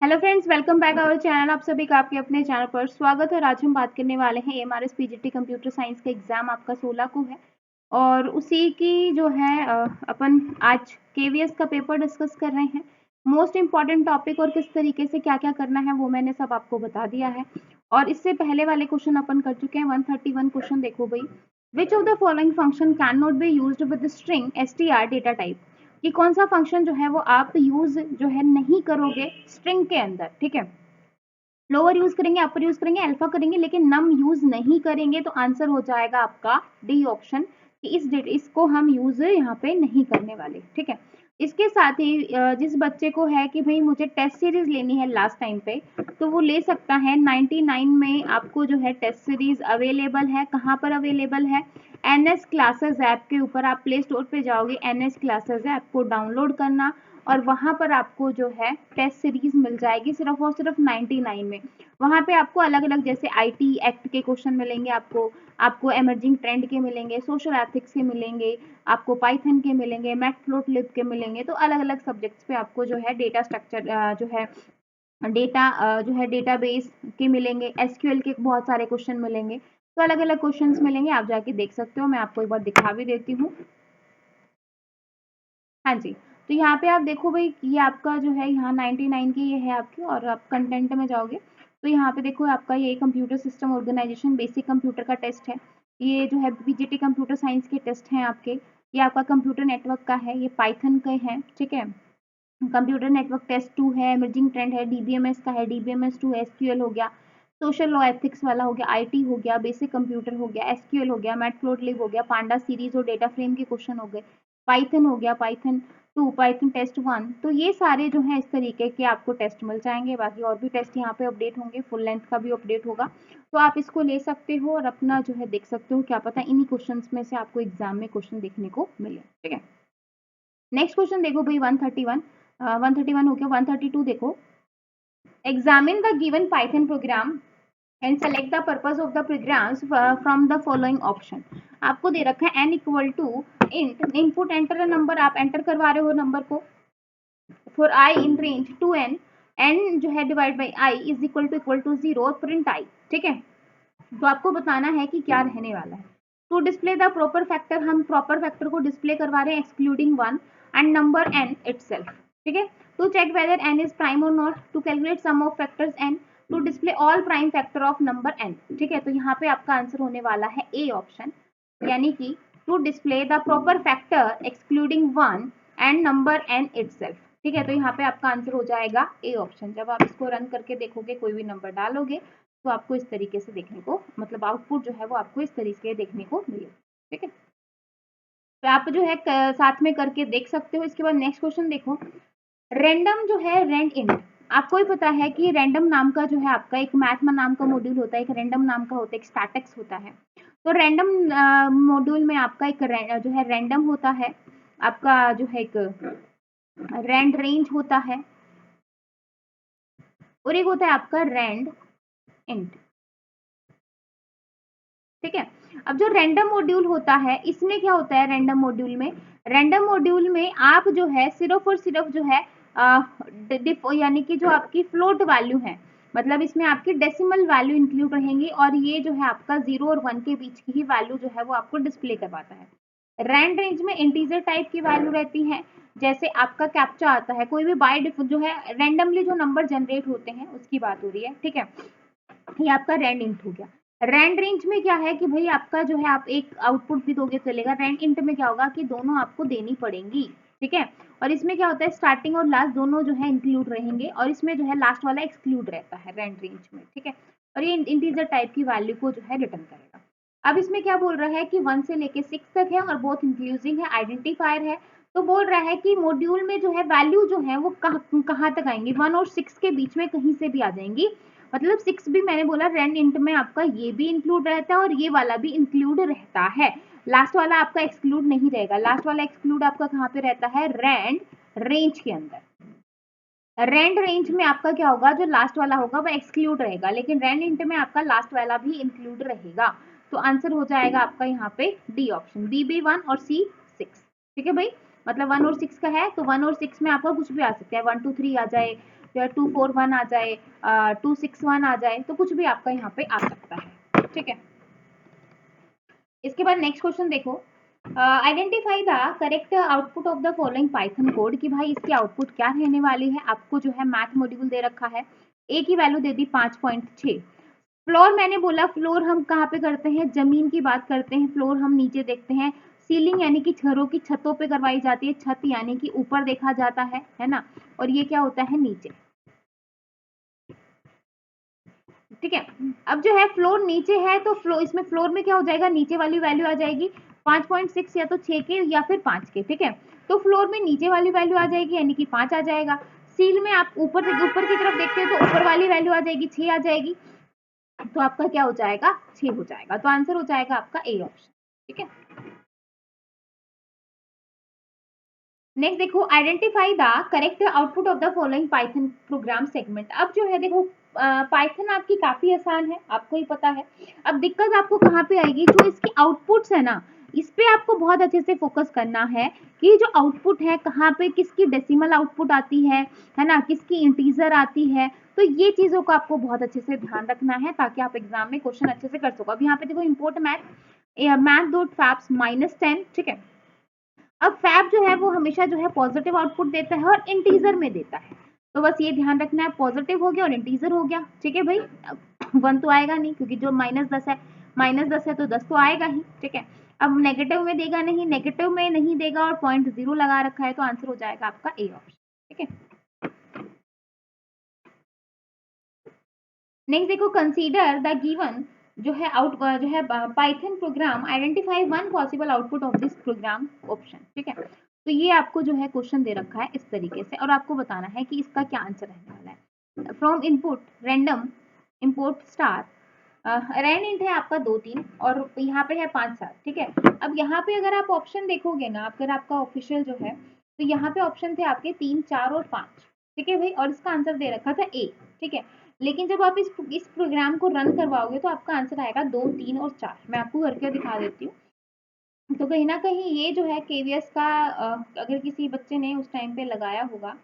Hello friends, welcome back our channel. आप सभी का आपके अपने चैनल पर स्वागत है। और आज हम बात करने वाले हैं एमआरएस पीजीटी कंप्यूटर साइंस का एग्जाम आपका 16 को है और उसी की जो है अपन आज केवीएस का पेपर डिस्कस कर रहे हैं। मोस्ट इम्पॉर्टेंट टॉपिक और किस तरीके से क्या क्या करना है वो मैंने सब आपको बता दिया है। और इससे पहले वाले क्वेश्चन अपन कर चुके हैं। 131 क्वेश्चन देखो भाई। Which of the following function can not be used with string STR data type. कि कौन सा फंक्शन जो है वो आप यूज जो है नहीं करोगे स्ट्रिंग के अंदर, ठीक है। लोअर यूज करेंगे, अपर यूज करेंगे, अल्फा करेंगे, लेकिन नम यूज नहीं करेंगे। तो आंसर हो जाएगा आपका डी ऑप्शन कि इसको हम यूज यहाँ पे नहीं करने वाले, ठीक है। इसके साथ ही जिस बच्चे को है कि भाई मुझे टेस्ट सीरीज लेनी है लास्ट टाइम पे, तो वो ले सकता है। 99 में आपको जो है टेस्ट सीरीज अवेलेबल है। कहाँ पर अवेलेबल है? एनएस क्लासेस ऐप के ऊपर। आप प्ले स्टोर पे जाओगे, एनएस क्लासेस ऐप को डाउनलोड करना और वहां पर आपको जो है टेस्ट सीरीज मिल जाएगी सिर्फ और सिर्फ 99 में। वहां पे आपको अलग अलग जैसे आईटी एक्ट के क्वेश्चन मिलेंगे, आपको एमर्जिंग ट्रेंड के मिलेंगे, सोशल एथिक्स के मिलेंगे, आपको पाइथन के मिलेंगे, मैटप्लोटलिब के मिलेंगे। तो अलग अलग सब्जेक्ट्स पे आपको जो है डेटा स्ट्रक्चर जो है डेटा जो है डेटाबेस के मिलेंगे, एसक्यूएल के बहुत सारे क्वेश्चन मिलेंगे। तो अलग अलग क्वेश्चंस मिलेंगे, आप जाके देख सकते हो। मैं आपको एक बार दिखा भी देती हूँ। हाँ जी, तो यहाँ पे आप देखो भाई, ये आपका जो है यहाँ 99 की ये है आपकी। और आप कंटेंट में जाओगे तो यहाँ पे देखो आपका ये computer system organisation basic computer का टेस्ट है। ये जो है पीजीटी कंप्यूटर साइंस के टेस्ट हैं आपके। ये आपका कंप्यूटर नेटवर्क का है, ये पाइथन के हैं, ठीक है। कंप्यूटर नेटवर्क टेस्ट 2 है, इमर्जिंग ट्रेंड है, डीबीएमएस का है, डीबीएमएस 2 है, एसक्यूएल हो गया, सोशल लॉ एथिक्स वाला हो गया, आईटी हो गया, बेसिक कंप्यूटर हो गया, एसक्यूएल हो गया, मैटप्लोटलिब हो गया, पांडा सीरीज और डेटा फ्रेम के क्वेश्चन हो गए, पाइथन हो गया, पाइथन 2, पाइथन टेस्ट 1। तो ये सारे जो है इस तरीके के आपको टेस्ट मिल जाएंगे। बाकी और भी टेस्ट यहाँ पे अपडेट होंगे, फुल लेंथ का भी अपडेट होगा। तो आप इसको ले सकते हो और अपना जो है देख सकते हो, क्या पता इन्हीं क्वेश्चन में से आपको एग्जाम में क्वेश्चन देखने को मिले, ठीक है। नेक्स्ट क्वेश्चन देखो भाई, 131 131 हो गया। 132 देखो। Examine the given Python program and select the purpose of the programs from the following option. आपको दे रखा है n equal to int input enter a number. आप एंटर करवा रहे हो नंबर को for i in range two n जो है divide by i is equal to 0 और प्रिंट i, ठीक है। तो आपको बताना है कि क्या रहने वाला है। To display the proper factor, हम प्रॉपर फैक्टर को डिस्प्ले करवा रहे हैं excluding 1 and number n itself, ठीक है। To check whether n is prime और not, to calculate sum of factors n, to display all prime factor of number n, ठीक है। तो यहाँ पे आपका आंसर होने वाला है ए ऑप्शन, यानी कि to display the proper factor excluding 1 and number n itself, ठीक है। तो यहाँ पे आपका आंसर हो जाएगा ए ऑप्शन। जब आप इसको रन करके देखोगे, कोई भी नंबर डालोगे, तो आपको इस तरीके से देखने को, मतलब आउटपुट जो है वो आपको इस तरीके से देखने को मिले, ठीक है। तो आप जो है साथ में करके देख सकते हो। इसके बाद नेक्स्ट क्वेश्चन देखो। रैंडम जो है रैंड इंट, आपको ही पता है कि रैंडम नाम का जो है आपका एक मैथ नाम का मॉड्यूल होता है, एक रैंडम नाम का होता है, एक स्टैटिक्स होता है। तो रैंडम मॉड्यूल में आपका एक जो है रैंडम होता है, आपका जो है एक रैंड रेंज होता है और एक होता है आपका रैंड इंट, ठीक है। अब जो रैंडम मॉड्यूल होता है, इसमें क्या होता है रैंडम मॉड्यूल में? रैंडम मॉड्यूल में आप जो है सिर्फ और सिर्फ जो है यानी कि जो आपकी फ्लोट वैल्यू है, मतलब इसमें आपकी डेसिमल वैल्यू इंक्लूड रहेंगी और ये जो है आपका 0 और 1 के बीच की ही वैल्यू जो है वो आपको डिस्प्ले करवाता है। रैंड रेंज में इंटीजर टाइप की वैल्यू रहती है, जैसे आपका कैप्चा आता है, कोई भी बाय डिफॉल्ट जो है रैंडमली जो नंबर जनरेट होते हैं उसकी बात हो रही है, ठीक है। ये आपका रैंड इंट हो गया। रैंड रेंज में क्या है कि भाई आपका जो है आप एक आउटपुट भी दोगे चलेगा। रैंड इंट में क्या होगा कि दोनों आपको देनी पड़ेंगी, ठीक है। और इसमें क्या होता है, स्टार्टिंग और लास्ट दोनों जो है इंक्लूड रहेंगे और इसमें जो है लास्ट वाला एक्सक्लूड रहता है रैंड रेंज में, ठीक है। और ये इंटीजर टाइप की वैल्यू को जो है रिटर्न करेगा। अब इसमें क्या बोल रहा है कि 1 से लेके 6 तक है और बहुत इंक्लूसिव है, आइडेंटिफायर है। तो बोल रहा है कि मॉड्यूल में जो है वैल्यू जो है वो कहाँ तक आएंगी, 1 और 6 के बीच में कहीं से भी आ जाएंगी। मतलब 6 भी मैंने बोला रैंड इंट में आपका ये भी इंक्लूड रहता है और ये वाला भी इंक्लूड रहता है। लास्ट वाला आपका एक्सक्लूड नहीं रहेगा। लास्ट वाला एक्सक्लूड आपका कहाँ पे रहता है? रैंड रेंज के अंदर। रैंड रेंज में आपका क्या होगा, जो लास्ट वाला होगा वो एक्सक्लूड रहेगा, लेकिन रैंड इंट में आपका लास्ट वाला भी इंक्लूड रहेगा। तो आंसर हो जाएगा आपका यहाँ पे डी ऑप्शन, बी बी 1 और सी 6, ठीक है भाई। मतलब 1 और 6 का है तो 1 और 6 में आपका कुछ भी आ सकता है, 1 2 3 आ जाए, जो है 241 आ जाए, 261 आ जाए, तो कुछ भी आपका यहाँ पे आ सकता है, ठीक है। इसके बाद नेक्स्ट क्वेश्चन देखो, identify the correct output of the following Python code, कि भाई इसकी आउटपुट क्या रहने वाली है। आपको जो है मैथ मॉड्यूल दे रखा है, ए की वैल्यू दे दी 5.6। फ्लोर मैंने बोला, फ्लोर हम कहाँ पे करते हैं, जमीन की बात करते हैं, फ्लोर हम नीचे देखते हैं। सीलिंग यानी कि घरों की छतों पे करवाई जाती है, छत यानी कि ऊपर देखा जाता है ना, और ये क्या होता है, नीचे, ठीक है। अब जो है फ्लोर नीचे है, तो फ्लोर, इसमें फ्लोर में क्या हो जाएगा, नीचे वाली वैल्यू आ जाएगी 5.6 या तो 6 के या फिर 5 के, ठीक है। तो फ्लोर में नीचे वाली वैल्यू आ जाएगी यानी कि 5 आ जाएगा। सील में आप ऊपर की तरफ देखते हैं तो ऊपर वाली वैल्यू आ जाएगी, 6 आ जाएगी, तो आपका क्या हो जाएगा, 6 हो जाएगा। तो आंसर हो जाएगा आपका ए ऑप्शन, ठीक है। नेक्स्ट देखो, identify the correct output of the following Python program segment. अब जो है देखो, पाइथन आपकी काफी आसान है, आपको ही पता है। अब दिक्कत आपको कहाँ पे आएगी, जो इसकी आउटपुट्स है ना, इस पे आपको बहुत अच्छे से फोकस करना है कि जो आउटपुट है कहाँ पे, किसकी डेसिमल आउटपुट आती है ना, किसकी इंटीजर आती है। तो ये चीजों को आपको बहुत अच्छे से ध्यान रखना है ताकि आप एग्जाम में क्वेश्चन अच्छे से कर सको। अब यहाँ पे देखो, इम्पोर्ट मैथ डॉट फैप्स -10, ठीक है। अब फैब जो है वो हमेशा जो है पॉजिटिव आउटपुट देता है और इंटीजर में देता है, तो बस ये ध्यान रखना है, पॉजिटिव हो गया और इंटीजर हो गया, ठीक है भाई। 1 तो आएगा नहीं क्योंकि जो -10 है, -10 है तो 10 तो आएगा ही, ठीक है। अब नेगेटिव में देगा नहीं, नेगेटिव में नहीं देगा और 0.0 लगा रखा है, तो आंसर हो जाएगा आपका ए ऑप्शन, ठीक है। नेक्स्ट देखो, कंसीडर द गिवन जो है जो है Python programme, identify one possible output of this programme option, ठीक है। तो ये आपको जो है क्वेश्चन दे रखा है इस तरीके से, और आपको बताना है कि इसका क्या आंसर रहने वाला है। From input random import star, randint है आपका 2-3 और यहाँ पे है 5-7, ठीक है। अब यहाँ पे अगर आप ऑप्शन देखोगे ना, अगर आपका ऑफिशियल जो है, तो यहाँ पे ऑप्शन थे आपके 3, 4 और 5, ठीक है भाई, और इसका आंसर दे रखा था ए, ठीक है। लेकिन जब आप इस प्रोग्राम को रन करवाओगे तो आपका आंसर आएगा 2, 3 और 4। मैं आपको करके दिखा देती हूँ। तो कहीं ना कहीं ये जो है केवीएस का, अगर किसी बच्चे ने उस टाइम पे लगाया होगा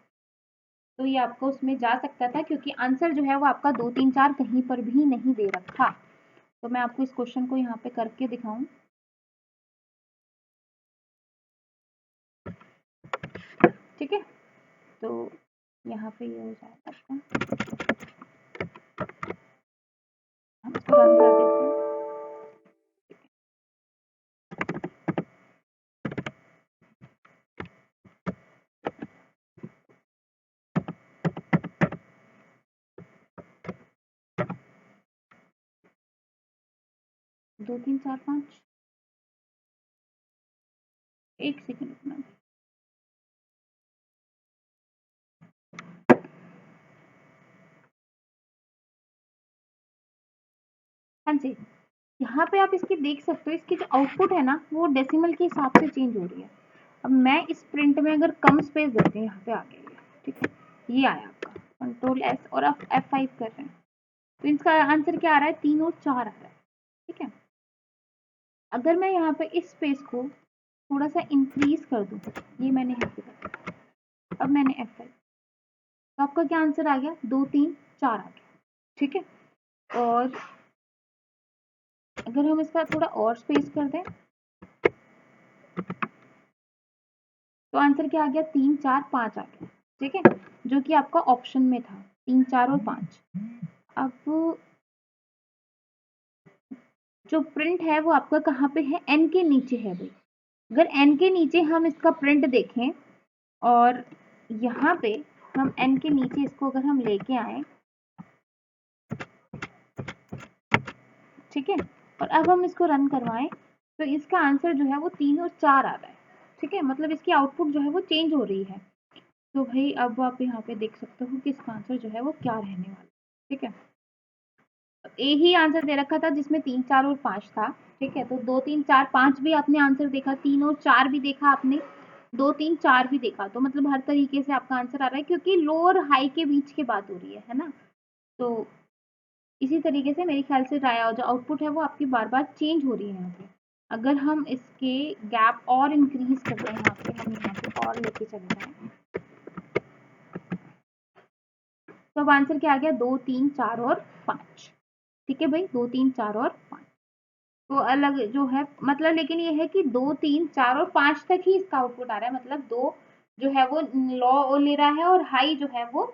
तो ये आपको उसमें जा सकता था, क्योंकि आंसर जो है वो आपका 2, 3, 4 कहीं पर भी नहीं दे रखा। तो मैं आपको इस क्वेश्चन को यहाँ पे करके दिखाऊं, ठीक है। तो यहाँ पे ये हो जाएगा आपका, हम इसको रन कर देते हैं। 2, 3, 4, 5, एक सेकेंड रुकना। हाँ जी, यहाँ पे आप इसकी देख सकते हो, इसकी जो आउटपुट है ना वो डेसिमल के हिसाब से चेंज हो रही है। अब मैं इस प्रिंट में अगर कम स्पेस देती हूँ, यहाँ पे आ गया, ठीक है, ये आया आपका कंट्रोल एस और आप F5 कर रहे हैं, तो इसका आंसर क्या आ रहा है, 3 और 4 आ रहा है, ठीक है। अगर मैं यहाँ पे इस स्पेस को थोड़ा सा इंक्रीज कर दूँ, ये मैंने यहाँ पे कर दिया, अब मैंने F5, तो आपका क्या आंसर आ गया, 2, 3, 4 आ गया, ठीक है। और अगर हम इसका थोड़ा और स्पेस कर दें तो आंसर क्या आ गया, 3, 4, 5 आ गया, ठीक है, जो कि आपका ऑप्शन में था 3, 4 और 5। अब जो प्रिंट है वो आपका कहाँ पे है, एन के नीचे है भाई। अगर एन के नीचे हम इसका प्रिंट देखें और यहाँ पे हम एन के नीचे इसको अगर हम लेके आए, ठीक है, और अब हम इसको रन करवाएं तो इसका आंसर जो है वो 3 और 4 आ रहा है, ठीक है। मतलब इसकी आउटपुट जो है वो चेंज हो रही है। तो भाई अब आप यहाँ पे देख सकते हो कि इसका आंसर जो है वो क्या रहने वाला है, ठीक है। ए ही आंसर दे रखा था जिसमें 3, 4 और 5 था, ठीक है। तो 2, 3, 4, 5 भी आपने आंसर देखा, 3 और 4 भी देखा आपने, 2, 3, 4 भी देखा, तो मतलब हर तरीके से आपका आंसर आ रहा है, क्योंकि लो और हाई के बीच की बात हो रही है ना। तो इसी तरीके से मेरे ख्याल से राया जो आउटपुट है वो आपकी बार बार चेंज हो रही है यहाँ पे। अगर हम इसके गैप और इंक्रीज कर दें, यहाँ पे हम यहाँ पे और लेके चले जाएं, तो अब आंसर क्या आ गया, 2 3 4 और 5। ठीक है भाई, 2 3 4 और 5 तो अलग जो है मतलब, लेकिन ये है कि 2 3 4 और 5 तक ही इसका आउटपुट आ रहा है, मतलब 2 जो है वो लो ले रहा है और हाई जो है वो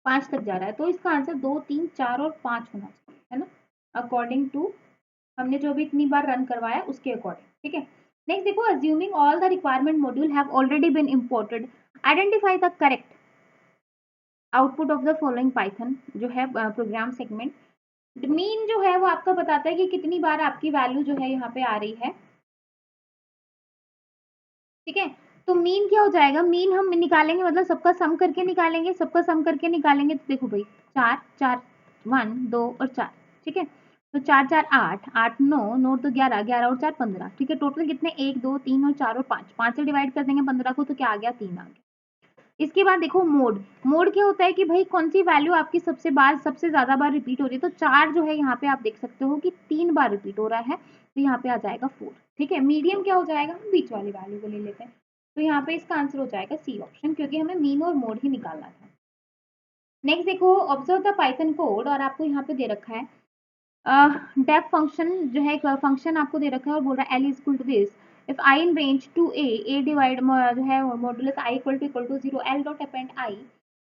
5 तक जा रहा है। तो इसका आंसर 2 3 4 और 5 होना चाहिए, है ना, अकॉर्डिंग टू हमने जो भी इतनी बार रन करवाया उसके अकॉर्डिंग। ठीक है, नेक्स्ट देखो, assuming all the requirement module have already been imported, identify the correct output of the following Python जो है प्रोग्राम सेगमेंट। मीन जो है वो आपका बताता है कि कितनी बार आपकी वैल्यू जो है यहाँ पे आ रही है। ठीक है, तो मीन क्या हो जाएगा, मीन हम निकालेंगे मतलब सबका सम करके निकालेंगे, सबका सम करके निकालेंगे। तो देखो भाई 4 4 1 2 और 4। ठीक है, तो 4 4 8 8 9 9 तो 11 11 और 4 15। ठीक है, टोटल कितने, 1 2 3 और 4 और 5, 5 से डिवाइड कर देंगे 15 को तो क्या आ गया, 3 आ गया। इसके बाद देखो मोड, मोड क्या होता है कि भाई कौन सी वैल्यू आपकी सबसे ज्यादा बार रिपीट हो रही है। तो 4 जो है यहाँ पे आप देख सकते हो कि 3 बार रिपीट हो रहा है, तो यहाँ पे आ जाएगा 4। ठीक है, मीडियम क्या हो जाएगा, हम बीच वाली वैल्यू को ले लेते हैं, तो यहाँ पे इसका आंसर हो जाएगा सी ऑप्शन, क्योंकि हमें मीन और मोड ही निकालना था। नेक्स्ट देखो, ऑब्जर्व द पाइथन कोड, और आपको यहाँ पे दे रखा है डेफ फंक्शन जो है, फंक्शन आपको दे रखा है और बोल रहा है l is equal to this, if i in range two A divide जो है modulus i equal to 0 l dot append i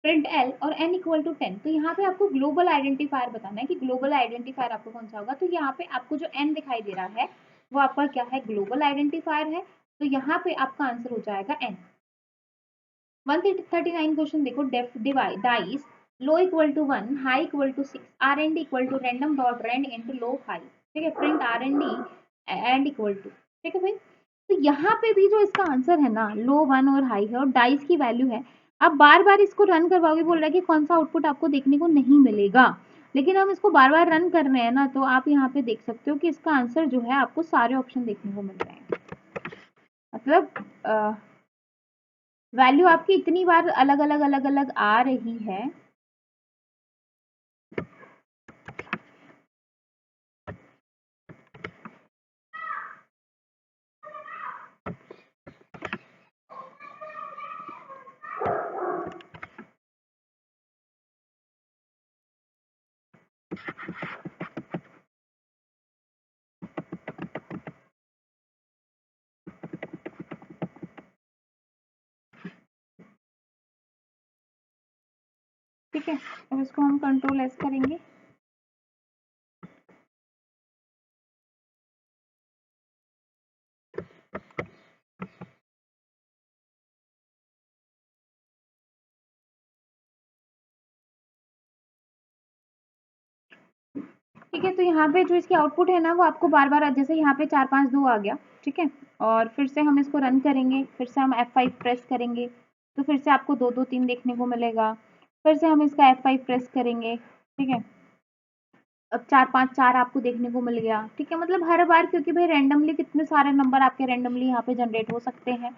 print l और एन इक्वल टू 10। तो यहाँ पे आपको ग्लोबल आइडेंटिफायर बताना है कि ग्लोबल आइडेंटिफायर आपको कौन सा होगा। तो यहाँ पे आपको जो एन दिखाई दे रहा है वो आपका क्या है, ग्लोबल आइडेंटिफायर है। तो यहाँ पे आपका आंसर हो जाएगा एन। 139 क्वेश्चन देखो, divide dice low equal to 1 high equal to 6 r and equal to random dot rand into low high. ठीक है, print r and d and equal to. ठीक है भाई, तो यहाँ पे भी जो इसका आंसर है ना, लो 1 और हाई है और डाइस की वैल्यू है। आप बार बार इसको रन करवाओगे, बोल रहा है कि कौन सा आउटपुट आपको देखने को नहीं मिलेगा, लेकिन हम इसको बार बार रन कर रहे हैं ना, तो आप यहाँ पे देख सकते हो कि इसका आंसर जो है आपको सारे ऑप्शन देखने को मिल रहे हैं। मतलब वैल्यू आपकी इतनी बार अलग अलग अलग अलग आ रही है। ठीक है, अब इसको हम कंट्रोल एस करेंगे। ठीक है, तो यहाँ पे जो इसकी आउटपुट है ना वो आपको बार बार, जैसे यहाँ पे 4 5 2 आ गया। ठीक है, और फिर से हम इसको रन करेंगे, फिर से हम F5 प्रेस करेंगे तो फिर से आपको 2 2 3 देखने को मिलेगा। फिर से हम इसका F5 प्रेस करेंगे। ठीक है, अब 4 5 4 आपको देखने को मिल गया। ठीक है, मतलब हर बार, क्योंकि भाई रैंडमली कितने सारे नंबर आपके रैंडमली यहाँ पे जनरेट हो सकते हैं।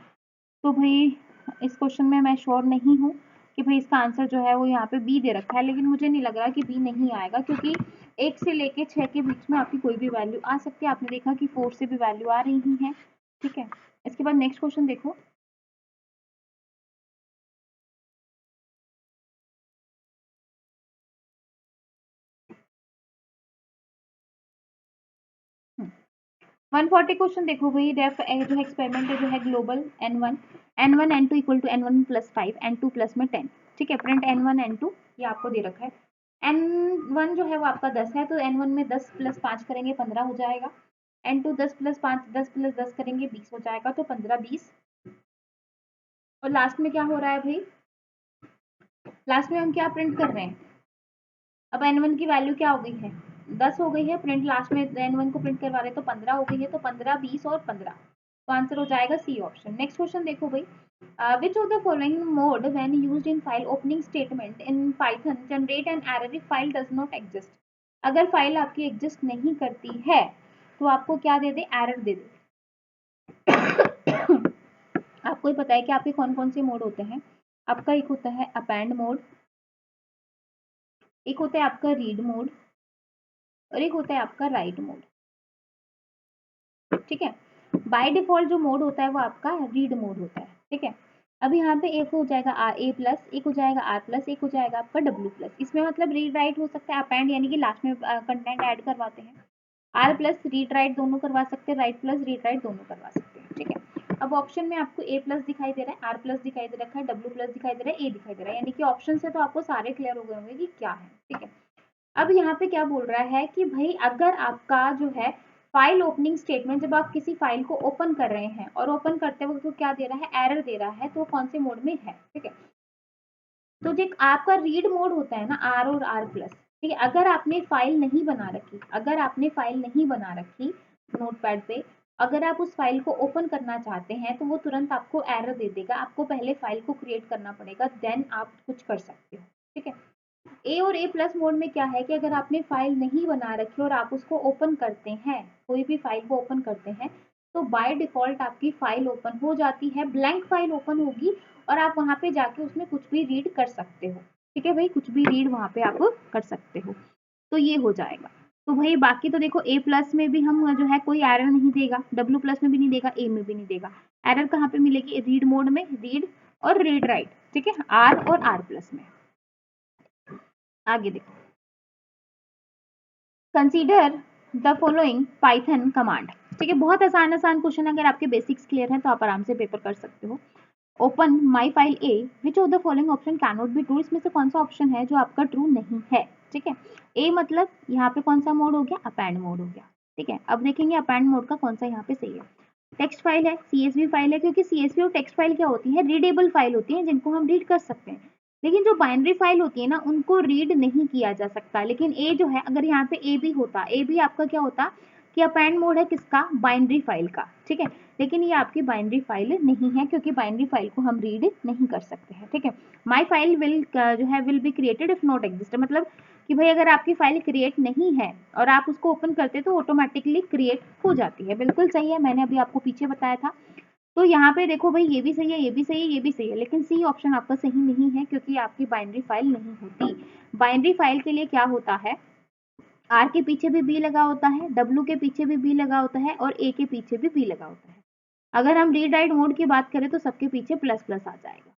तो भाई इस क्वेश्चन में मैं श्योर नहीं हूँ कि भाई इसका आंसर जो है वो यहाँ पे बी दे रखा है, लेकिन मुझे नहीं लग रहा कि बी नहीं आएगा, क्योंकि 1 से लेके 6 के बीच में आपकी कोई भी वैल्यू आ सकती है। आपने देखा कि 4 से भी वैल्यू आ रही है। ठीक है, इसके बाद नेक्स्ट क्वेश्चन देखो, हम्म, 140 क्वेश्चन देखो भाई, रेफ जो है एक्सपेरिमेंट जो है global n1 n2 equal to n1 plus 5 n2 plus में 10। ठीक है, प्रिंट n1 n2 ये आपको दे रखा है। n1 जो है वो आपका 10 है, तो n1 में 10 प्लस 5 करेंगे 15 हो जाएगा। n2 10 प्लस 5 10 प्लस 10 करेंगे 20 हो जाएगा, तो 15 20। और लास्ट में क्या हो रहा है भाई, लास्ट में हम क्या प्रिंट कर रहे हैं, अब n1 की वैल्यू क्या हो गई है, 10 हो गई है। प्रिंट लास्ट में n1 को प्रिंट करवा रहे हैं तो 15 हो गई है, तो 15 20 और 15, तो आंसर हो जाएगा सी ऑप्शन। नेक्स्ट क्वेश्चन देखो भाई, which of the following mode when used in file opening statement in python generate an error if file does not exist। अगर फाइल आपकी एग्जिस्ट नहीं करती है तो आपको क्या दे दे, एरर दे दे। आपको ही पता है कि आपके कौन कौन से मोड होते हैं। आपका एक होता है अपेंड मोड, एक होता है आपका रीड मोड, और एक होता है आपका राइट मोड। ठीक है, बाय डिफॉल्ट जो मोड होता है वो आपका रीड मोड होता है। ठीक है, अब यहाँ पे एक हो जाएगा ए प्लस, एक हो जाएगा आर प्लस, एक हो जाएगा आपका डब्ल्यू प्लस। इसमें मतलब रीड राइट हो सकता है, अपेंड यानी कि लास्ट में कंटेंट ऐड करवाते हैं। आर प्लस रीड राइट दोनों करवा सकते हैं, राइट प्लस रीड राइट दोनों करवा सकते हैं, ठीक है। अब ऑप्शन में आपको ए प्लस दिखाई दे रहा है, आर प्लस दिखाई दे रखा है, डब्ल्यू प्लस दिखाई दे रहा है, ए दिखाई दे रहा है, यानी कि ऑप्शन से तो आपको सारे क्लियर हो गए होंगे कि क्या है, ठीक है। अब यहाँ पे क्या बोल रहा है कि भाई अगर आपका जो है फाइल ओपनिंग स्टेटमेंट, जब आप किसी फाइल को ओपन कर रहे हैं और ओपन करते वक्त तो क्या दे रहा है, एरर दे रहा है, तो कौन से मोड में है, ठीक है। तो जो आपका रीड मोड होता है ना, आर और आर प्लस, ठीक है, अगर आपने फाइल नहीं बना रखी, अगर आपने फाइल नहीं बना रखी नोटपैड पे, अगर आप उस फाइल को ओपन करना चाहते हैं तो वो तुरंत आपको एरर दे देगा, आपको पहले फाइल को क्रिएट करना पड़ेगा, देन आप कुछ कर सकते हो, ठीक है। ए और ए प्लस मोड में क्या है कि अगर आपने फाइल नहीं बना रखी और आप उसको ओपन करते हैं, कोई भी फाइल को ओपन करते हैं, तो बाय डिफॉल्ट आपकी फाइल ओपन हो जाती है, ब्लैंक फाइल ओपन होगी और आप वहां पे जाके उसमें कुछ भी रीड कर सकते हो, ठीक है भाई, कुछ भी रीड वहां पे आप कर सकते हो, तो ये हो जाएगा। तो भाई बाकी तो देखो ए प्लस में भी हम जो है कोई एरर नहीं देगा, डब्ल्यू प्लस में भी नहीं देगा, ए में भी नहीं देगा। एरर कहाँ पे मिलेगी, रीड मोड में, रीड और रीड राइट, ठीक है, आर और आर प्लस में। आगे देखो, consider the following Python command, ठीक है, बहुत आसान आसान क्वेश्चन, अगर आपके बेसिक्स क्लियर हैं तो आप आराम से पेपर कर सकते हो। Open my file A, which of the following option can not be true, इसमें से कौन सा ऑप्शन है जो आपका ट्रू नहीं है, ठीक है। ए मतलब यहाँ पे कौन सा मोड हो गया, अपेंड मोड हो गया, ठीक है। अब देखेंगे अपेंड मोड का कौन सा यहाँ पे सही है। टेक्स्ट फाइल है, सीएसवी फाइल है, क्योंकि सीएसवी और टेक्स्ट फाइल क्या होती है, रीडेबल फाइल होती है जिनको हम रीड कर सकते हैं, लेकिन जो बाइनरी फाइल होती है ना उनको रीड नहीं किया जा सकता। लेकिन ए जो है, अगर यहाँ पे ए भी होता, ए भी आपका क्या होता कि अपेंड मोड है किसका, बाइनरी फाइल का, ठीक है। लेकिन ये आपकी बाइनरी फाइल नहीं है, क्योंकि बाइनरी फाइल को हम रीड नहीं कर सकते हैं, ठीक है। माई फाइल विल जो है will be created if not exist, मतलब कि भाई अगर आपकी फाइल क्रिएट नहीं है और आप उसको ओपन करते तो ऑटोमेटिकली क्रिएट हो जाती है, बिल्कुल सही है, मैंने अभी आपको पीछे बताया था। तो यहाँ पे देखो भाई ये भी सही है, ये भी सही है, ये भी सही है, लेकिन सी ऑप्शन आपका सही नहीं है, क्योंकि आपकी बाइनरी फाइल नहीं होती। बाइनरी फाइल के लिए क्या होता है, आर के पीछे भी बी लगा होता है, डब्ल्यू के पीछे भी बी लगा होता है और ए के पीछे भी बी लगा होता है। अगर हम रीड राइट मोड की बात करें तो सबके पीछे प्लस प्लस आ जाएगा,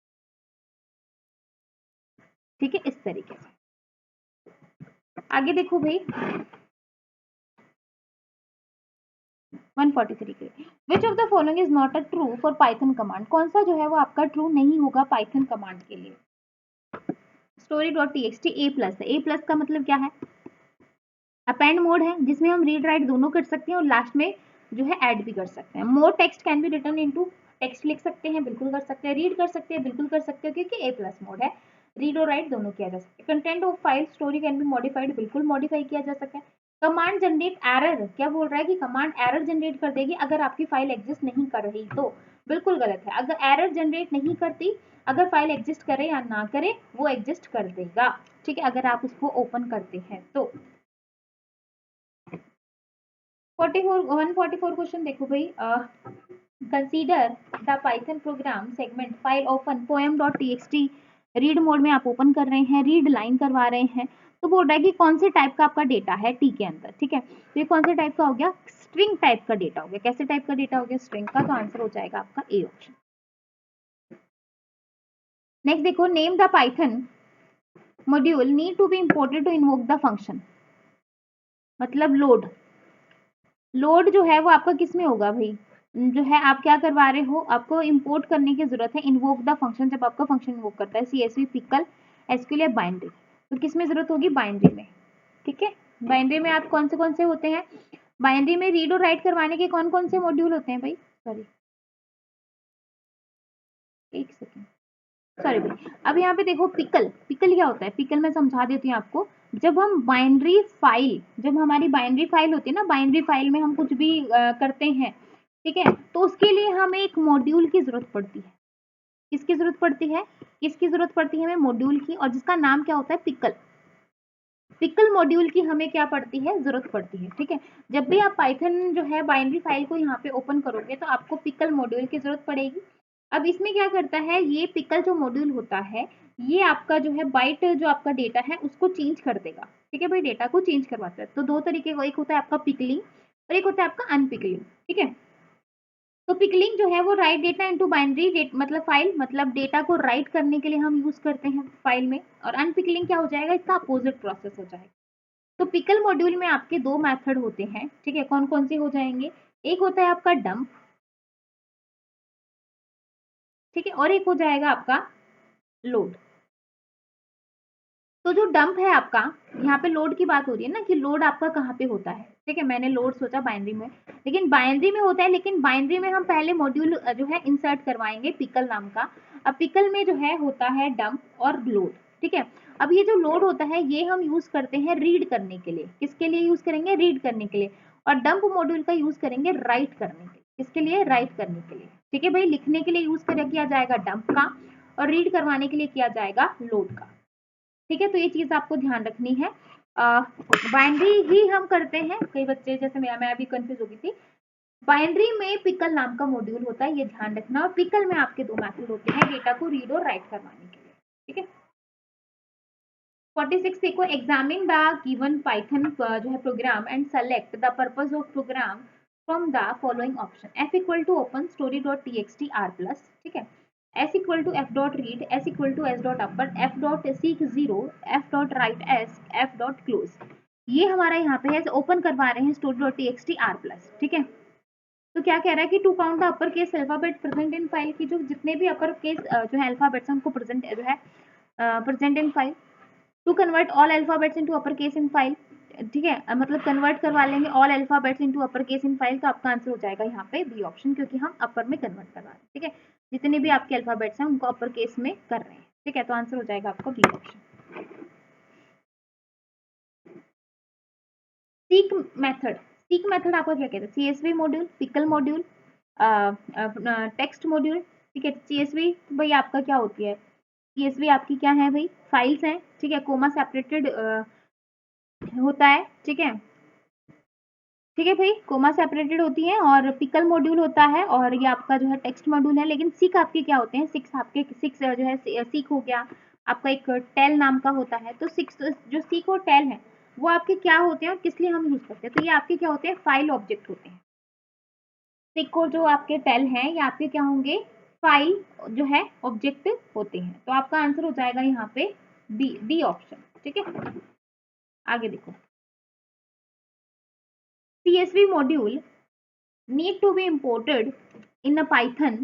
ठीक है, इस तरीके से। आगे देखो भाई 143 के which of the following is not a true for Python command, कौन सा जो है वो आपका ट्रू नहीं होगा पाइथन कमांड के लिए। Story dot T x T A plus है, ए प्लस का मतलब क्या है, अपेंड मोड है जिसमें हम रीड राइट दोनों कर सकते हैं और लास्ट में जो है ऐड भी कर सकते हैं। More text can be written into, text लिख सकते हैं, बिल्कुल कर सकते हैं, रीड कर सकते हैं, बिल्कुल कर सकते हैं, क्योंकि ए प्लस मोड है, रीड और राइट दोनों किया जा सकता है। Content of file story can be modified, बिल्कुल मॉडिफाई किया जा सकता है। कमांड जनरेट एरर, क्या बोल रहा है कि कमांड एरर जनरेट कर देगी अगर आपकी फाइल एग्जिस्ट नहीं कर रही तो, बिल्कुल गलत है। अगर एरर जनरेट नहीं करती, अगर फाइल एग्जिस्ट करे या ना करे, वो एग्जिस्ट कर देगा, ठीक है, अगर आप उसको ओपन करते हैं तो। 144 क्वेश्चन देखो भाई, consider the Python program segment file open poem.txt, read mode में आप ओपन कर रहे हैं, रीड लाइन करवा रहे हैं, तो बोल रहा है कि कौन से टाइप का आपका डेटा है टी के अंदर, ठीक है। तो ये कौन से टाइप का हो गया, स्ट्रिंग टाइप का डेटा हो गया। कैसे टाइप का डेटा हो गया, स्ट्रिंग का, तो आंसर हो जाएगा आपका ए ऑप्शन। नेक्स्ट देखो, name the Python module need to be imported to invoke the function, मतलब लोड, लोड जो है वो आपका किस में होगा भाई, जो है आप क्या करवा रहे हो, आपको इंपोर्ट करने की जरूरत है, इन्वोक द फंक्शन, जब आपका फंक्शन इन्वोक करता है, सीएसवी, पिकल, एसक्यूएल या बाइनरी, तो किस में जरूरत होगी, बाइनरी में, ठीक है। बाइनरी में आप कौन से होते हैं, बाइनरी में रीड और राइट करवाने के कौन कौन से मॉड्यूल होते हैं भाई, सॉरी एक सेकेंड, सॉरी भाई। अब यहाँ पे देखो पिकल, पिकल क्या होता है, पिकल मैं समझा देती हूँ आपको। जब हम बाइनरी फाइल, जब हमारी बाइनरी फाइल होती है ना, बाइनरी फाइल में हम कुछ भी करते हैं, ठीक है, तो उसके लिए हमें एक मॉड्यूल की जरूरत पड़ती है। किसकी जरूरत पड़ती है, किसकी जरूरत पड़ती है हमें, मॉड्यूल की, और जिसका नाम क्या होता है, पिकल। पिकल मॉड्यूल की हमें क्या पड़ती है, जरूरत पड़ती है, ठीक है। जब भी आप पाइथन जो है बाइनरी फाइल को यहाँ पे ओपन करोगे तो आपको पिकल मॉड्यूल की जरूरत पड़ेगी। अब इसमें क्या करता है, ये पिकल जो मॉड्यूल होता है, ये आपका जो है बाइट जो आपका डेटा है उसको चेंज कर देगा, ठीक है भाई, डेटा को चेंज करवाता है। तो दो तरीके का, एक होता है आपका पिकलिंग और एक होता है आपका अनपिकलिंग, ठीक है। तो पिकलिंग जो है वो राइट डेटा इनटू बाइनरी मतलब फाइल, मतलब डेटा को राइट करने के लिए हम यूज करते हैं फाइल में, और अनपिकलिंग क्या हो जाएगा, इसका अपोजिट प्रोसेस हो जाएगा। तो पिकल मॉड्यूल में आपके दो मेथड होते हैं, ठीक है, कौन कौन से हो जाएंगे, एक होता है आपका डंप, ठीक है, और एक हो जाएगा आपका लोड। तो जो डंप है आपका, यहाँ पे लोड की बात हो रही है ना कि लोड आपका कहाँ पे होता है, ठीक है, मैंने लोड सोचा बाइनरी में, लेकिन बाइनरी में होता है, लेकिन बाइनरी में हम पहले मॉड्यूल जो है इंसर्ट करवाएंगे पिकल नाम का। अब पिकल में जो है होता है डंप और लोड, ठीक है। अब ये जो लोड होता है ये हम यूज करते हैं रीड करने के लिए, किसके लिए यूज करेंगे, रीड करने के लिए, और डंप मॉड्यूल का यूज करेंगे राइट करने के लिए, किसके लिए, राइट करने के लिए, ठीक है भाई, लिखने के लिए यूज किया जाएगा डंप का, और रीड करवाने के लिए किया जाएगा लोड का, ठीक है। तो ये चीज आपको ध्यान रखनी है। बाइनरी ही हम करते हैं, कई बच्चे जैसे मैं अभी कंफ्यूज हो गई थी, बाइनरी में पिकल नाम का मॉड्यूल होता है, ये ध्यान रखना, और पिकल में आपके दो मेथड होते हैं डेटा को रीड और राइट करवाने के लिए, ठीक है। 46 देखो, एग्जामिन द गिवन पाइथन जो है program and select the purpose of program from the following option, f equal to open story dot txt r plus, ठीक है, s equal to f dot read, s equal to s dot upper, f dot seek 0, f dot write s, f dot close. ये हमारा यहाँ पे है, open करवा रहे हैं story dot txt r plus, ठीक है। तो क्या कह रहा है कि to count the upper case alphabet present in file, की जो जितने भी अपर केस जो है अल्फाबेट्स उनको प्रेजेंट जो है present in file, to convert all alphabets into upper case in file, ठीक है, मतलब कन्वर्ट करवा लेंगे all alphabets into upper case in file, तो आपका आंसर हो जाएगा यहाँ पे बी ऑप्शन, क्योंकि हम अपर में कन्वर्ट करवा रहे हैं, ठीक है, जितने भी आपके अल्फाबेट्स हैं उनको अपर केस में कर रहे हैं, ठीक है, तो आंसर हो जाएगा आपका B option. Seek method, seek method आपका क्या कहते हैं, CSV module, pickle module, text module, ठीक है। सीएसवी भाई आपका क्या होती है, सीएसवी आपकी क्या है भाई, फाइल्स हैं, ठीक है, कोमा सेपरेटेड होता है, ठीक है, ठीक है भाई, कोमा सेपरेटेड होती है, और पिकल मॉड्यूल होता है, और ये आपका जो है टेक्स्ट मॉड्यूल है। लेकिन सीक आपके क्या होते हैं, सिक्स आपके सिक्स जो है सीक हो गया आपका, एक टेल नाम का होता है। तो सिक्स जो सीक और टेल है वो आपके क्या होते हैं और किस लिए हम यूज करते हैं, तो ये आपके क्या होते हैं, फाइल ऑब्जेक्ट होते हैं। सिक और जो आपके टेल हैं ये आपके क्या होंगे, फाइल जो है ऑब्जेक्ट होते हैं। तो आपका आंसर हो जाएगा यहाँ पे डी ऑप्शन, ठीक है। आगे देखो, CSV module need to be imported in a Python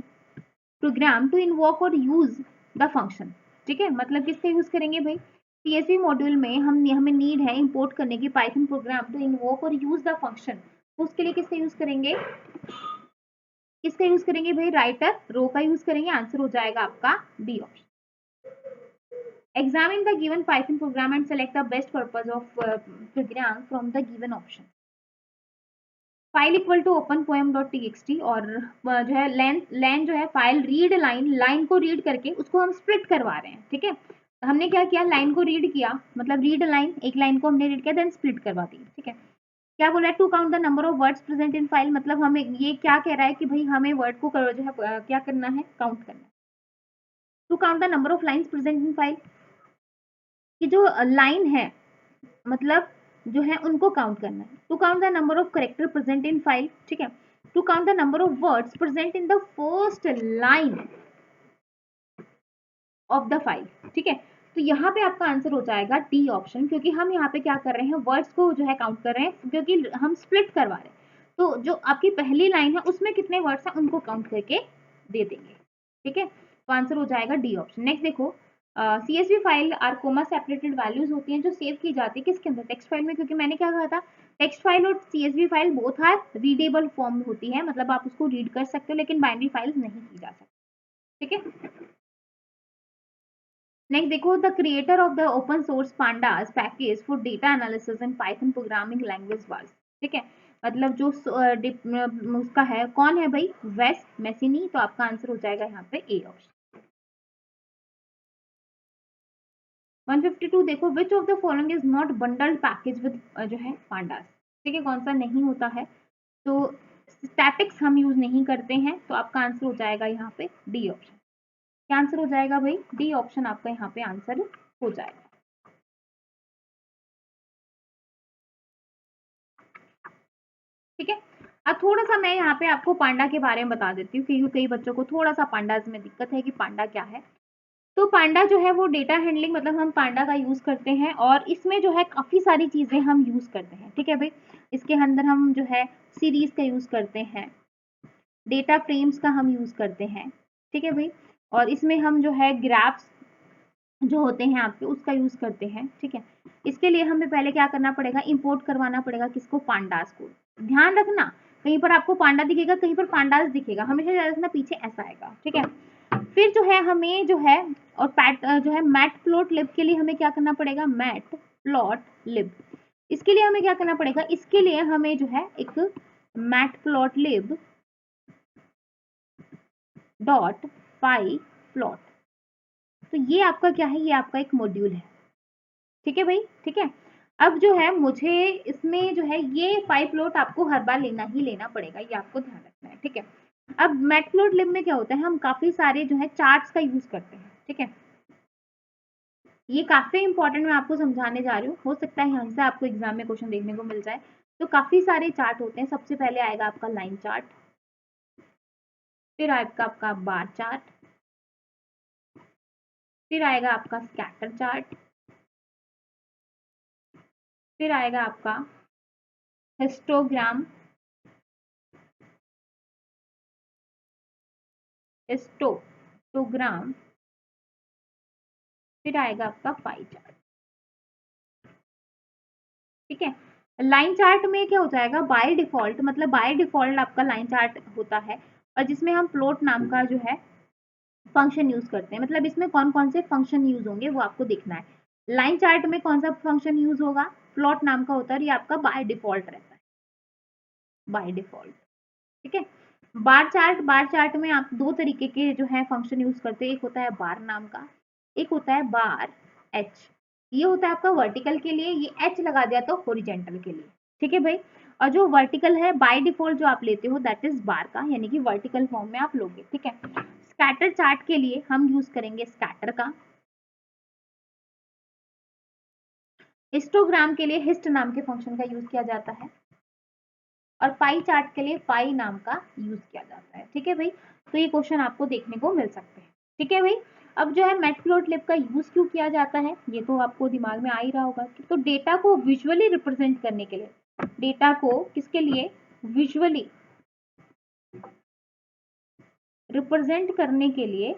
program to invoke or use the function, ठीक है, मतलब किससे यूज करेंगे भाई, CSV मॉड्यूल में हमें नीड है इंपोर्ट करने की पाइथन प्रोग्राम टू इन्वोक और यूज द फंक्शन, तो उसके लिए किससे यूज करेंगे, किसका यूज करेंगे भाई, राइटर रो का यूज करेंगे, आंसर हो जाएगा आपका D option. Examine the given Python program and select the best purpose of program from the given option. File equal to open poem dot TXT, और जो है लेन जो है फाइल रीड लाइन को रीड करके उसको हम स्प्लिट करवा रहे हैं, ठीक है। हमने क्या किया, लाइन को रीड किया, मतलब रीड लाइन, एक लाइन को हमने रीड किया देन स्प्लिट करवा दी, ठीक है। क्या बोला है, to count the number of words present in file, मतलब हमें ये क्या कह रहा है कि भाई हमें वर्ड को जो है क्या करना है, काउंट करना है। To count the number of lines present in file, कि जो लाइन है मतलब जो है उनको काउंट करना है। To count the number of character present in file, ठीक है। To count the number of words present in the first line of the file, ठीक है। तो यहाँ पे आपका आंसर हो जाएगा डी ऑप्शन, क्योंकि हम यहाँ पे क्या कर रहे हैं, वर्ड्स को जो है काउंट कर रहे हैं, क्योंकि हम स्प्लिट करवा रहे हैं। तो जो आपकी पहली लाइन है उसमें कितने वर्ड्स हैं उनको काउंट करके दे देंगे, ठीक है। तो आंसर हो जाएगा डी ऑप्शन। नेक्स्ट देखो, CSV file are comma separated values होती हैं जो सेव की जाती है किसके अंदर, टेक्स्ट फाइल में, क्योंकि मैंने क्या कहा था, टेक्स्ट फाइल और CSV file both are readable form होती है, मतलब आप उसको रीड कर सकते हो, लेकिन बाइनरी फाइल्स नहीं की जा सकती, ठीक है। नेक्स्ट देखो, the creator of the open source pandas package for data analysis in Python programming language was, ठीक है, मतलब जो उसका है कौन है भाई, वेस मेसिनी, तो आपका आंसर हो जाएगा यहाँ पे ए ऑप्शन। 152 देखो, which of the following is not bundled package with जो है पांडास, ठीक है, कौन सा नहीं होता है, तो स्टैटिक्स हम यूज नहीं करते हैं, तो आपका आंसर हो जाएगा यहाँ पे डी ऑप्शन। क्या आंसर हो जाएगा भाई, डी ऑप्शन आपका यहाँ पे आंसर हो जाएगा, ठीक है। अब थोड़ा सा मैं यहाँ पे आपको पांडा के बारे में बता देती हूँ, क्योंकि कई बच्चों को थोड़ा सा पांडाज में दिक्कत है कि पांडा क्या है। तो पांडा जो है वो डेटा हैंडलिंग, मतलब हम पांडा का यूज करते हैं और इसमें जो है काफी सारी चीजें हम यूज करते हैं, ठीक है भाई। इसके अंदर हम जो है सीरीज का यूज करते हैं, डेटा फ्रेम्स का हम यूज करते हैं, ठीक है भाई। और इसमें हम जो है ग्राफ्स जो होते हैं आपके उसका यूज करते हैं, ठीक है। इसके लिए हमें पहले क्या करना पड़ेगा, इंपोर्ट करवाना पड़ेगा किसको, पांडास को। ध्यान रखना कहीं पर आपको पांडा दिखेगा, कहीं पर पांडास दिखेगा, हमेशा याद रखना पीछे ऐसा आएगा, ठीक है। फिर जो है हमें जो है और जो है मैट प्लॉट लिब के लिए हमें क्या करना पड़ेगा, मैट प्लॉट लिब। इसके लिए हमें क्या करना पड़ेगा, इसके लिए हमें जो है एक मैट प्लॉट लिब डॉट पाई प्लॉट। तो ये आपका क्या है, ये आपका एक मॉड्यूल है, ठीक है भाई, ठीक है। अब जो है मुझे इसमें जो है ये पाई प्लॉट आपको हर बार लेना ही लेना पड़ेगा, ये आपको ध्यान रखना है, ठीक है। अब मैटप्लॉटलिब में क्या होता है, हम काफी सारे जो है चार्ट्स का यूज करते हैं, ठीक है। ये काफी इंपॉर्टेंट मैं आपको समझाने जा रही हूँ, हो सकता है यहाँ से आपको एग्जाम में क्वेश्चन देखने को मिल जाए। तो काफी सारे चार्ट होते हैं। सबसे पहले आएगा आपका लाइन चार्ट, फिर आएगा आपका बार चार्ट, फिर आएगा आपका स्कैटर चार्ट, फिर आएगा आपका हिस्टोग्राम, हिस्टोग्राम, फिर आएगा आपका पाई चार्ट, ठीक है। लाइन चार्ट में क्या हो जाएगा, बाय डिफॉल्ट, मतलब बाय डिफॉल्ट आपका लाइन चार्ट होता है और जिसमें हम प्लॉट नाम का जो है फंक्शन यूज करते हैं। मतलब इसमें कौन कौन से फंक्शन यूज होंगे वो आपको देखना है। लाइन चार्ट में कौन सा फंक्शन यूज होगा, प्लॉट नाम का होता है, ये आपका बाय डिफॉल्ट रहता है, बाय डिफॉल्ट, ठीक है। बार चार्ट में आप दो तरीके के जो है फंक्शन यूज करते हैं, एक होता है बार नाम का, एक होता है बार एच। ये होता है आपका वर्टिकल के लिए, ये एच लगा दिया तो हॉरिजेंटल के लिए, ठीक है भाई। और जो वर्टिकल है बाय डिफॉल्ट जो आप लेते हो दैट इज बार का, यानी कि वर्टिकल फॉर्म में आप लोगे, ठीक है। स्कैटर चार्ट के लिए हम यूज करेंगे स्कैटर का, हिस्टोग्राम के लिए हिस्ट नाम के फंक्शन का यूज किया जाता है और पाई चार्ट के लिए पाई नाम का यूज किया जाता है, ठीक है भाई। तो ये क्वेश्चन आपको देखने को मिल सकते हैं, ठीक है भाई। अब जो है मैटप्लॉटलिब का यूज क्यों किया जाता है, ये तो आपको दिमाग में आ ही रहा होगा। तो डेटा को विजुअली रिप्रेजेंट करने के लिए, डेटा को किसके लिए, विजुअली रिप्रेजेंट करने के लिए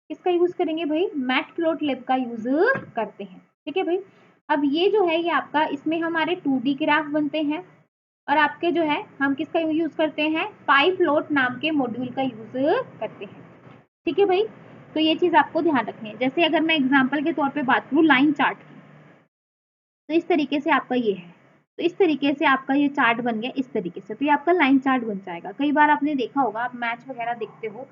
किसका यूज करेंगे भाई, मैटप्लॉटलिब का यूज करते हैं, ठीक है भाई। अब ये जो है ये आपका, इसमें हमारे 2D ग्राफ बनते हैं और आपके जो है हम किसका यूज करते हैं, पाई प्लॉट नाम के मॉड्यूल का यूज करते हैं, ठीक है भाई। तो ये चीज आपको ध्यान रखनी है। जैसे अगर मैं एग्जांपल के तौर पे बात करूँ लाइन चार्ट की, तो इस तरीके से आपका ये है, तो इस तरीके से आपका ये चार्ट बन गया इस तरीके से, तो ये आपका लाइन चार्ट बन जाएगा। कई बार आपने देखा होगा, आप मैच वगैरह देखते हो,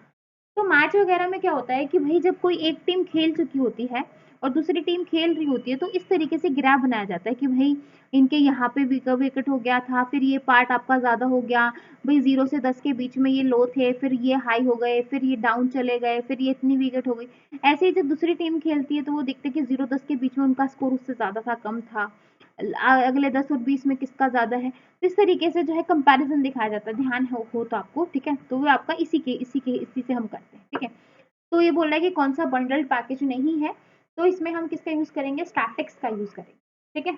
तो मैच वगैरह में क्या होता है कि भाई जब कोई एक टीम खेल चुकी होती है और दूसरी टीम खेल रही होती है, तो इस तरीके से ग्राफ बनाया जाता है कि भाई इनके यहाँ पे विकेट हो गया था, फिर ये पार्ट आपका ज्यादा हो गया, भाई 0 से 10 के बीच में ये लो थे, फिर ये हाई हो गए, फिर ये डाउन चले गए, फिर ये इतनी विकेट हो गई। ऐसे ही जब दूसरी टीम खेलती है तो वो देखते हैं कि 0-10 के बीच में उनका स्कोर उससे ज्यादा था, कम था, अगले 10 और 20 में किसका ज्यादा है। तो इस तरीके से जो है कंपैरिजन दिखाया जाता है, ध्यान हो तो आपको, ठीक है। तो वो आपका इसी से हम करते हैं, ठीक है। तो ये बोल रहा है कि कौन सा बंडल्ड पैकेज नहीं है, तो इसमें हम किसका यूज करेंगे, स्टैटिक्स का यूज करेंगे, ठीक है।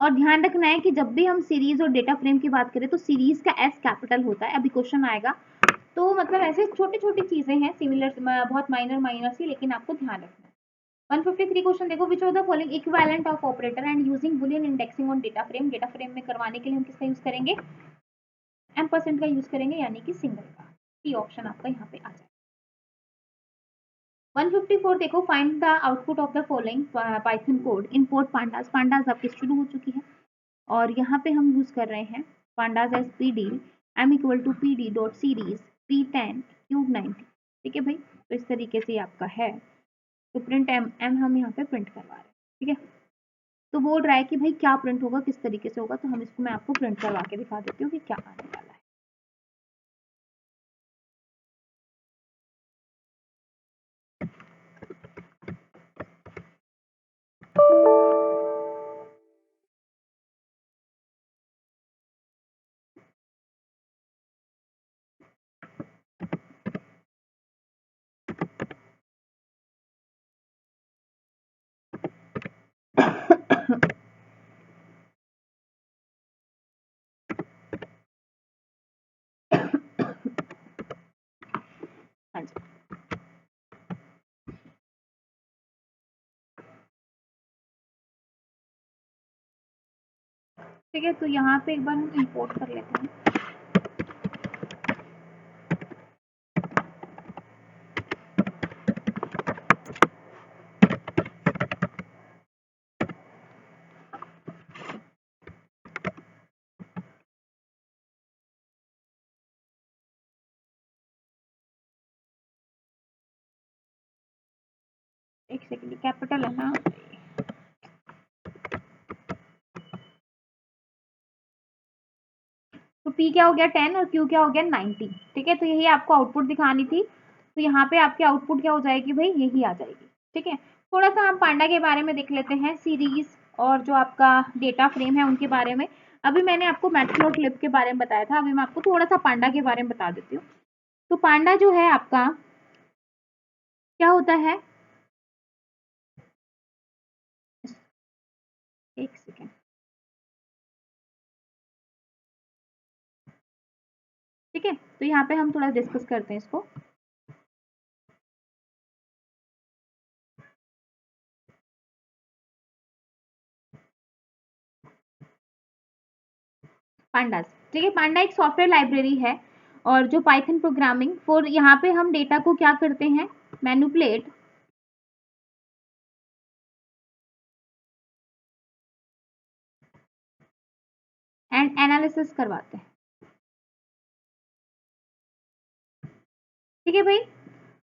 और ध्यान रखना है कि जब भी हम सीरीज और डेटा फ्रेम की बात करें तो सीरीज का एस कैपिटल होता है। अभी क्वेश्चन आएगा, तो मतलब ऐसे छोटी छोटी चीजें हैं सिमिलर, बहुत माइनर माइनर सी, लेकिन आपको ध्यान रखना है। 153 क्वेश्चन देखो, which of the following equivalent of operator and using Boolean indexing on data frame. Data frame में करवाने के लिए हम किसका यूज करेंगे, एम्परसेंड का यूज करेंगे, यानी कि सिंगल का। सी ऑप्शन आपका यहाँ पे आ जाएगा। 154 देखो, find the output of the following Python code, import pandas. Pandas आपकी शुरू हो चुकी है और यहाँ पे हम यूज कर रहे हैं pandas as P D M equal to P D dot series P10 cube 90, ठीक है भाई। तो इस तरीके से आपका है, तो प्रिंट एम हम यहाँ पे प्रिंट करवा रहे हैं, ठीक है। तो बोल रहा है कि भाई क्या प्रिंट होगा, किस तरीके से होगा, तो हम इसको मैं आपको प्रिंट करवा के दिखा देती हूँ कि क्या आने वाला है। हाँ जी, ठीक है। तो यहाँ पे एक बार हम इंपोर्ट कर लेते हैं। एक सेकेंड, कैपिटल है ना। तो P क्या हो गया 10 और Q क्या हो गया 90। ठीक है, तो यही आपको आउटपुट दिखानी थी। तो यहाँ पे आपकी आउटपुट क्या हो जाएगी भाई, यही आ जाएगी। ठीक है, थोड़ा सा हम पांडा के बारे में देख लेते हैं, सीरीज और जो आपका डेटा फ्रेम है उनके बारे में। अभी मैंने आपको मैटप्लॉटलिब के बारे में बताया था, अभी मैं आपको थोड़ा सा पांडा के बारे में बता देती हूँ। तो पांडा जो है आपका क्या होता है, एक सेकेंड, ठीक है। तो यहाँ पे हम थोड़ा डिस्कस करते हैं इसको। पांडास, ठीक है। पांडा एक सॉफ्टवेयर लाइब्रेरी है और जो पाइथन प्रोग्रामिंग फॉर, यहाँ पे हम डेटा को क्या करते हैं, मैनिपुलेट एंड एनालिसिस करवाते हैं। ठीक है भाई,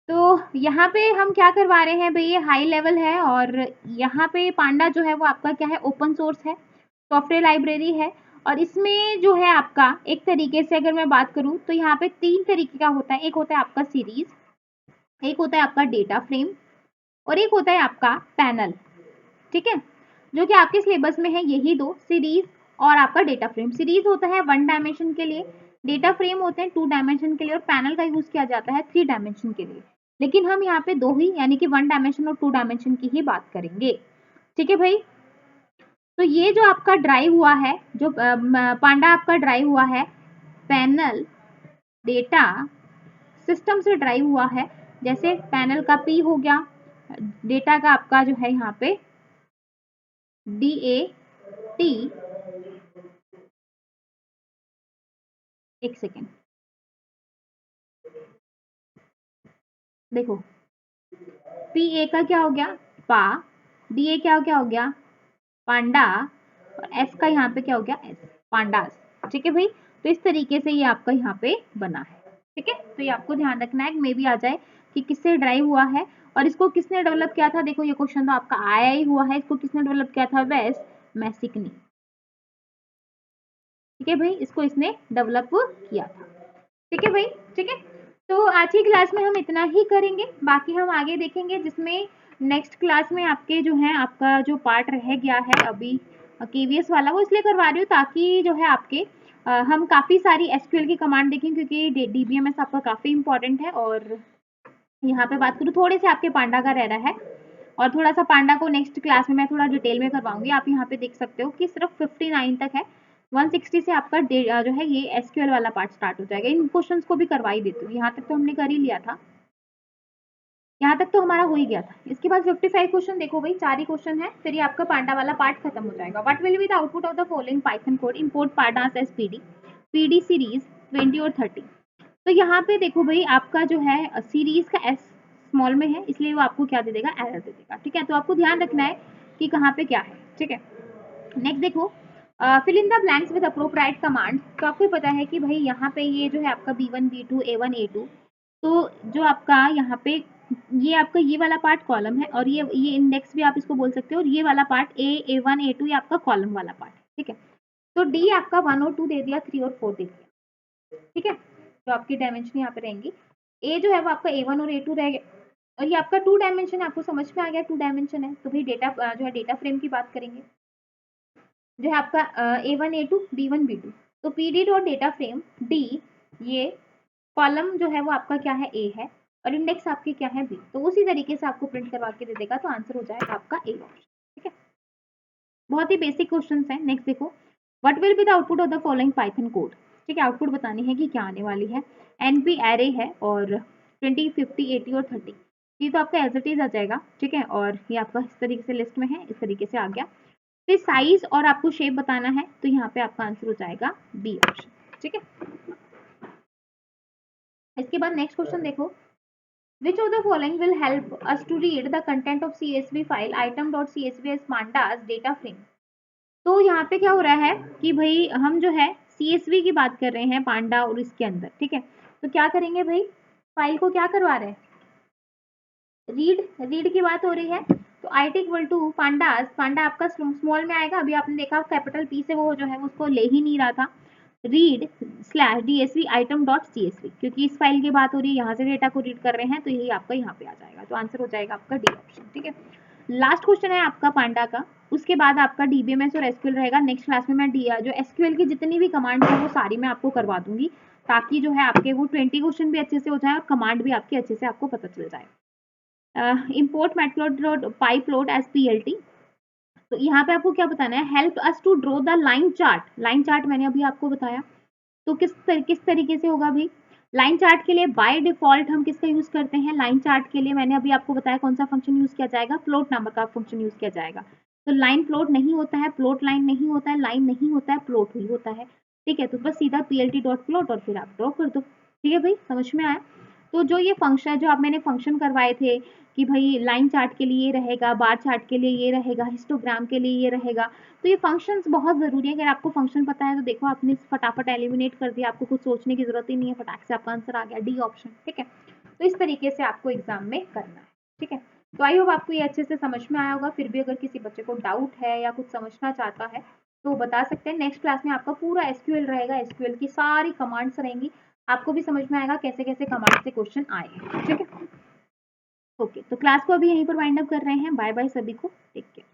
तो यहाँ पे हम क्या करवा रहे हैं भाई, ये हाई लेवल है और यहाँ पे पांडा जो है वो आपका क्या है, ओपन सोर्स है, सॉफ्टवेयर लाइब्रेरी है। और इसमें जो है आपका एक तरीके से अगर मैं बात करूँ तो यहाँ पे 3 तरीके का होता है। एक होता है आपका सीरीज, एक होता है आपका डेटा फ्रेम और एक होता है आपका पैनल। ठीक है, जो कि आपके सिलेबस में है यही दो, सीरीज और आपका डेटा फ्रेम। सीरीज होता है 1 डायमेंशन के लिए, डेटा फ्रेम होते हैं 2 डायमेंशन के लिए और पैनल का यूज किया जाता है 3 डायमेंशन के लिए। लेकिन हम यहाँ पे दो ही, यानी कि 1 डायमेंशन और 2 डायमेंशन की ही बात करेंगे। ठीक है भाई, तो ये जो आपका ड्राइव हुआ है, जो पांडा आपका ड्राइव हुआ है, पैनल डेटा सिस्टम से ड्राइव हुआ है। जैसे पैनल का पी हो गया, डेटा का आपका जो है यहाँ पे DAT, एक सेकेंड देखो, PA का क्या हो गया, पा, DA क्या हो गया, पांडा, और एस का यहाँ पे क्या हो गया, एस, पांडास। ठीक है भाई, तो इस तरीके से ये आपका यहाँ पे बना है। ठीक है, तो ये आपको ध्यान रखना है, मे भी आ जाए कि किससे ड्राइव हुआ है और इसको किसने डेवलप किया था। देखो ये क्वेश्चन तो आपका आया ही हुआ है, इसको किसने डेवलप किया था, वेस मैसिक ने। ठीक है भाई, इसको इसने डेवलप किया था। ठीक है भाई, ठीक है। तो आज की क्लास में हम इतना ही करेंगे, बाकी हम आगे देखेंगे, जिसमें नेक्स्ट क्लास में आपके जो है आपका जो पार्ट रह गया है अभी केवीएस वाला, वो इसलिए करवा रही हूँ ताकि जो है आपके हम काफ़ी सारी एसक्यूएल की कमांड देखें, क्योंकि डीबीएमएस आपका काफ़ी इंपॉर्टेंट है। और यहाँ पे बात करूँ, थोड़े से आपके पांडा का रह रहा है और थोड़ा सा पांडा को नेक्स्ट क्लास में मैं थोड़ा डिटेल में करवाऊंगी। आप यहाँ पे देख सकते हो कि सिर्फ 59 तक है, 160 से आपका जो है ये एसक्यूएल वाला पार्ट स्टार्ट हो जाएगा। इन क्वेश्चंस को भी करवा ही देती हूँ, यहाँ तक तो हमने कर ही लिया था, यहाँ तक तो हमारा हो ही गया था। इसके बाद 55 क्वेश्चन देखो भाई, 4 ही क्वेश्चन है, फिर ये आपका पांडा वाला पार्ट खत्म हो जाएगा। What will be the output of the following Python code, import pandas as PD series 20 और 30। तो यहाँ पे देखो भाई, आपका जो है सीरीज का एस स्मॉल में है, इसलिए वो आपको क्या दे देगा, एरर दे देगा। ठीक है, तो आपको ध्यान रखना है कि कहाँ पे क्या है। ठीक है, नेक्स्ट देखो, fill in the blanks with appropriate command. तो आपको पता है कि भाई यहाँ पे ये जो है आपका B1 B2 A1 A2, तो जो आपका यहाँ पे ये आपका ये वाला पार्ट कॉलम है और ये इंडेक्स भी आप इसको बोल सकते हो, और ये वाला पार्ट A1 A2 ये आपका कॉलम वाला पार्ट है। ठीक है, तो डी आपका 1 और 2 दे दिया, 3 और 4 दे दिया। ठीक है, तो आपकी डायमेंशन यहाँ पे रहेंगी। ए जो है वो आपका A1 और A2 रह गया, और ये आपका 2 डायमेंशन आपको समझ में आ गया, 2 डायमेंशन है। तो भाई डेटा जो है डेटा फ्रेम की बात करेंगे, जो है आपका A1 A2 B1 B2। तो PD dot data frame D, ये कॉलम जो है वो आपका क्या है, A है, और इंडेक्स आपकी क्या है, B। तो उसी तरीके से आपको प्रिंट करवा के दे देगा, तो आंसर हो जाएगा आपका A ऑप्शन। ठीक है। बहुत ही बेसिक क्वेश्चन है। नेक्स्ट देखो, what will be the output of the following Python code. ठीक है, आउटपुट बतानी है कि क्या आने वाली है। एनपी एरे है और 20, 50, 80 और 30, ये तो आपका एज इट इज आ जाएगा। ठीक है, और ये आपका इस तरीके से लिस्ट में है, इस तरीके से आ गया। फिर साइज और आपको शेप बताना है, तो यहाँ पे आपका आंसर हो जाएगा बी ऑप्शन। ठीक है, इसके बाद नेक्स्ट क्वेश्चन देखो, which of the following will help us to read the content of CSV file item.csv as pandas data frame। तो यहाँ पे क्या हो रहा है कि भाई हम जो है CSV की बात कर रहे हैं पांडा और इसके अंदर। ठीक है, तो क्या करेंगे भाई, फाइल को क्या करवा रहे हैं, रीड की बात हो रही है। तो IT इक्वल टू पांडास, पांडा आपका स्मॉल में आएगा, अभी आपने देखा कैपिटल पी से वो जो है उसको ले ही नहीं रहा था। Read slash DSV item dot CSV, क्योंकि इस फाइल की बात हो रही है, यहाँ से डेटा को रीड कर रहे हैं, तो यही आपका यहाँ पे आ जाएगा। तो आंसर हो जाएगा आपका डी ऑप्शन। ठीक है, लास्ट क्वेश्चन है आपका पांडा का, उसके बाद आपका DBMS और SQL रहेगा। नेक्स्ट क्लास में मैं जो SQL की जितनी भी कमांड है वो सारी मैं आपको करवा दूंगी, ताकि जो है आपके वो 20 क्वेश्चन भी अच्छे से हो जाए और कमांड भी आपके अच्छे से आपको पता चल जाए। Import matplotlib as PLT। तो यहाँ पे आपको क्या बताना है, help us to draw the line chart. Line chart मैंने अभी आपको बताया, तो किस तरीके से होगा भाई। लाइन चार्ट के लिए बाय डिफॉल्ट हम किसका यूज करते हैं, लाइन चार्ट के लिए मैंने अभी आपको बताया कौन सा फंक्शन यूज किया जाएगा, प्लॉट नामक का फंक्शन यूज किया जाएगा। तो लाइन प्लॉट नहीं होता है, प्लॉट लाइन नहीं होता है, लाइन नहीं होता है, प्लॉट ही होता है। ठीक है, तो बस सीधा PLT डॉट प्लॉट और फिर आप ड्रॉ कर दो। ठीक है भाई, समझ में आया। तो जो ये फंक्शन जो आप मैंने फंक्शन करवाए थे कि भाई लाइन चार्ट के लिए ये रहेगा, बार चार्ट के लिए ये रहेगा, हिस्टोग्राम के लिए ये रहेगा, तो ये फंक्शंस बहुत ज़रूरी है। अगर आपको फंक्शन पता है तो देखो आपने फटाफट एलिमिनेट कर दिया, आपको कुछ सोचने की जरूरत ही नहीं है, फटाक से आपका आंसर आ गया डी ऑप्शन। ठीक है, तो इस तरीके से आपको एग्जाम में करना है। ठीक है, तो आई होप आपको ये अच्छे से समझ में आया होगा। फिर भी अगर किसी बच्चे को डाउट है या कुछ समझना चाहता है तो बता सकते हैं। नेक्स्ट क्लास में आपका पूरा SQL रहेगा, SQL की सारी कमांड्स रहेंगी, आपको भी समझ में आएगा कैसे कैसे कमांड से क्वेश्चन आए हैं। ठीक है, ओके, तो क्लास को अभी यहीं पर वाइंड अप कर रहे हैं। बाय बाय सभी को, टेक केयर।